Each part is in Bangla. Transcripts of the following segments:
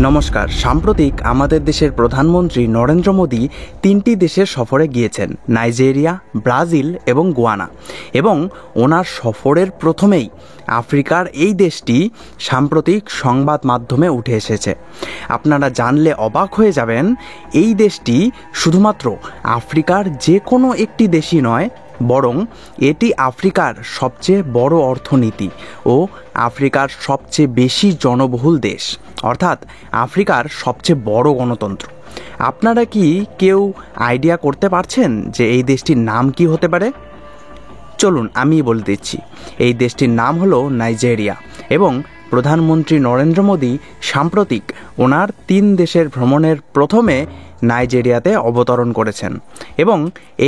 নমস্কার। সাম্প্রতিক আমাদের দেশের প্রধানমন্ত্রী নরেন্দ্র মোদী 3টি দেশের সফরে গিয়েছেন, নাইজেরিয়া, ব্রাজিল এবং গুয়ানা। এবং ওনার সফরের প্রথমেই আফ্রিকার এই দেশটি সাম্প্রতিক সংবাদ মাধ্যমে উঠে এসেছে। আপনারা জানলে অবাক হয়ে যাবেন, এই দেশটি শুধুমাত্র আফ্রিকার যে কোনো একটি দেশই নয়, বরং এটি আফ্রিকার সবচেয়ে বড় অর্থনীতি ও আফ্রিকার সবচেয়ে বেশি জনবহুল দেশ, অর্থাৎ আফ্রিকার সবচেয়ে বড় গণতন্ত্র। আপনারা কি কেউ আইডিয়া করতে পারছেন যে এই দেশটির নাম কি হতে পারে? চলুন আমি বলে দিচ্ছি। এই দেশটির নাম হলো নাইজেরিয়া এবং প্রধানমন্ত্রী নরেন্দ্র মোদী সাম্প্রতিক ওনার 3 দেশের ভ্রমণের প্রথমে নাইজেরিয়াতে অবতরণ করেছেন এবং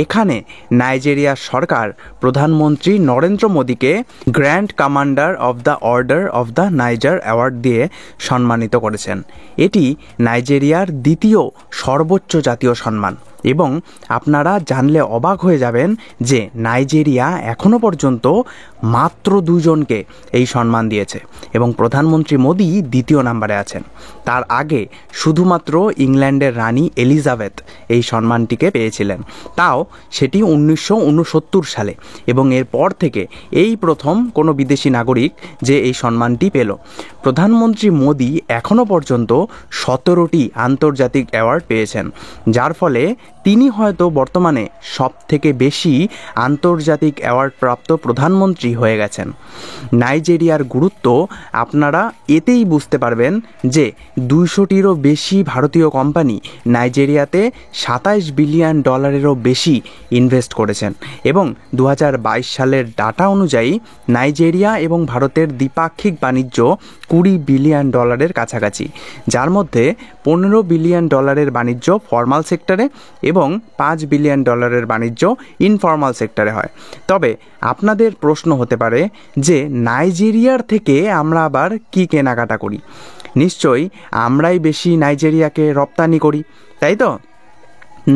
এখানে নাইজেরিয়ার সরকার প্রধানমন্ত্রী নরেন্দ্র মোদীকে grand commander of the order of the Niger award দিয়ে সম্মানিত করেছেন। এটি নাইজেরিয়ার দ্বিতীয় সর্বোচ্চ জাতীয় সম্মান এবং আপনারা জানলে অবাক হয়ে যাবেন যে নাইজেরিয়া এখনও পর্যন্ত মাত্র 2 জনকে এই সম্মান দিয়েছে এবং প্রধানমন্ত্রী মোদী দ্বিতীয় নম্বরে আছেন। তার আগে শুধুমাত্র ইংল্যান্ডের রানী এলিজাবেথ এই সম্মানটিকে পেয়েছিলেন, তাও সেটি 1969 সালে, এবং এরপর থেকে এই প্রথম কোনো বিদেশি নাগরিক যে এই সম্মানটি পেল। প্রধানমন্ত্রী মোদী এখনও পর্যন্ত 17টি আন্তর্জাতিক অ্যাওয়ার্ড পেয়েছেন, যার ফলে তিনি হয়তো বর্তমানে সবথেকে বেশি আন্তর্জাতিক অ্যাওয়ার্ড প্রাপ্ত প্রধানমন্ত্রী হয়ে গেছেন। নাইজেরিয়ার গুরুত্ব আপনারা এতেই বুঝতে পারবেন যে 200টিরও বেশি ভারতীয় কোম্পানি নাইজেরিয়াতে $27 বিলিয়ন বেশি ইনভেস্ট করেছেন এবং 2022 সালের ডাটা অনুযায়ী নাইজেরিয়া এবং ভারতের দ্বিপাক্ষিক বাণিজ্য $20 বিলিয়ন কাছাকাছি, যার মধ্যে $15 বিলিয়ন বাণিজ্য ফর্মাল সেক্টরে এবং $5 বিলিয়ন বাণিজ্য ইনফর্মাল সেক্টরে হয়। তবে আপনাদের প্রশ্ন হতে পারে যে নাইজেরিয়ার থেকে আমরা আবার কি কেনাকাটা করি? নিশ্চয়ই আমরাই বেশি নাইজেরিয়াকে রপ্তানি করি, তাই তো?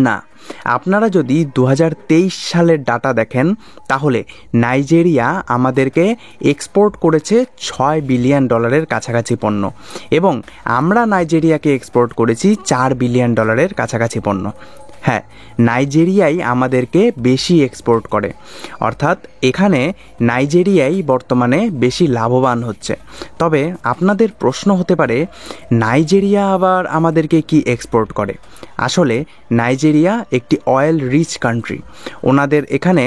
না, আপনারা যদি 2023 সালের ডাটা দেখেন তাহলে নাইজেরিয়া আমাদেরকে এক্সপোর্ট করেছে $6 বিলিয়ন কাছাকাছি পণ্য এবং আমরা নাইজেরিয়াকে এক্সপোর্ট করেছি $4 বিলিয়ন কাছাকাছি পণ্য। হ্যাঁ, নাইজেরিয়াই আমাদেরকে বেশি এক্সপোর্ট করে, অর্থাৎ এখানে নাইজেরিয়াই বর্তমানে বেশি লাভবান হচ্ছে। তবে আপনাদের প্রশ্ন হতে পারে, নাইজেরিয়া আবার আমাদেরকে কি এক্সপোর্ট করে? আসলে নাইজেরিয়া একটি অয়েল রিচ কান্ট্রি। ওনাদের এখানে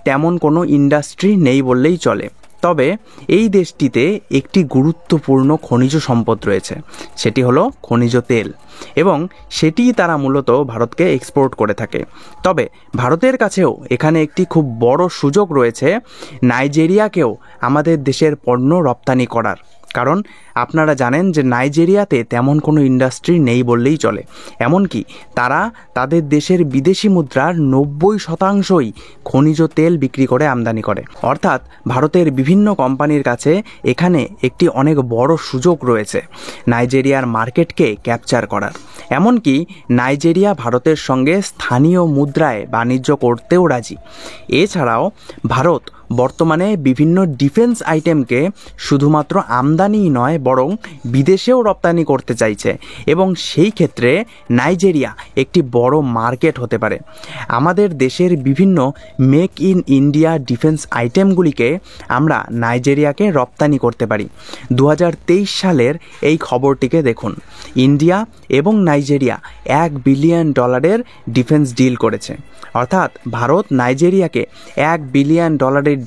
তেমন কোনো ইন্ডাস্ট্রি নেই বললেই চলে। তবে এই দেশটিতে একটি গুরুত্বপূর্ণ খনিজ সম্পদ রয়েছে, সেটি হলো খনিজ তেল, এবং সেটিই তারা মূলত ভারতকে এক্সপোর্ট করে থাকে। তবে ভারতের কাছেও এখানে একটি খুব বড় সুযোগ রয়েছে নাইজেরিয়াকেও আমাদের দেশের পণ্য রপ্তানি করার, কারণ আপনারা জানেন যে নাইজেরিয়াতে তেমন কোনো ইন্ডাস্ট্রি নেই বললেই চলে। এমনকি তারা তাদের দেশের বিদেশি মুদ্রার 90% খনিজ তেল বিক্রি করে আমদানি করে, অর্থাৎ ভারতের বিভিন্ন কোম্পানির কাছে এখানে একটি অনেক বড় সুযোগ রয়েছে নাইজেরিয়ার মার্কেটকে ক্যাপচার করার। এমনকি নাইজেরিয়া ভারতের সঙ্গে স্থানীয় মুদ্রায় বাণিজ্য করতেও রাজি। এছাড়াও ভারত বর্তমানে বিভিন্ন ডিফেন্স আইটেমকে শুধুমাত্র আমদানিই নয় বরং বিদেশেও রপ্তানি করতে চাইছে, এবং সেই ক্ষেত্রে নাইজেরিয়া একটি বড় মার্কেট হতে পারে। আমাদের দেশের বিভিন্ন মেক ইন ইন্ডিয়া ডিফেন্স আইটেমগুলিকে আমরা নাইজেরিয়াকে রপ্তানি করতে পারি। 2023 সালের এই খবরটিকে দেখুন, ইন্ডিয়া এবং নাইজেরিয়া $1 বিলিয়ন ডিফেন্স ডিল করেছে, অর্থাৎ ভারত নাইজেরিয়াকে $1 বিলিয়ন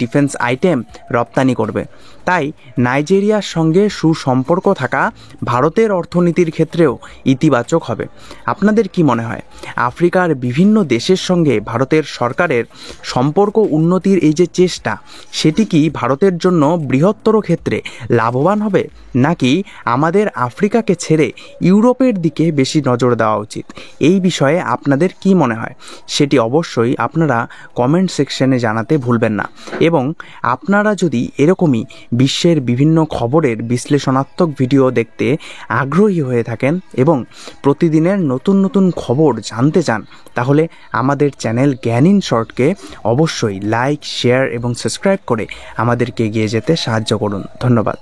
ডিফেন্স আইটেম রপ্তানি করবে। তাই নাইজেরিয়ার সঙ্গে সুসম্পর্ক থাকা ভারতের অর্থনীতির ক্ষেত্রেও ইতিবাচক হবে। আপনাদের কি মনে হয়, আফ্রিকার বিভিন্ন দেশের সঙ্গে ভারতের সরকারের সম্পর্ক উন্নতির এই যে চেষ্টা, সেটি কি ভারতের জন্য বৃহত্তর ক্ষেত্রে লাভবান হবে, নাকি আমাদের আফ্রিকাকে ছেড়ে ইউরোপের দিকে বেশি নজর দেওয়া উচিত? এই বিষয়ে আপনাদের কি মনে হয় সেটি অবশ্যই আপনারা কমেন্ট সেকশনে জানাতে ভুলবেন না। এবং আপনারা যদি এরকমই বিশ্বের বিভিন্ন খবরের বিশ্লেষণাত্মক ভিডিও দেখতে আগ্রহী হয়ে থাকেন এবং প্রতিদিনের নতুন নতুন খবর জানতে চান, তাহলে আমাদের চ্যানেল জ্ঞান ইন শর্টকে অবশ্যই লাইক, শেয়ার এবং সাবস্ক্রাইব করে আমাদেরকে এগিয়ে যেতে সাহায্য করুন। ধন্যবাদ।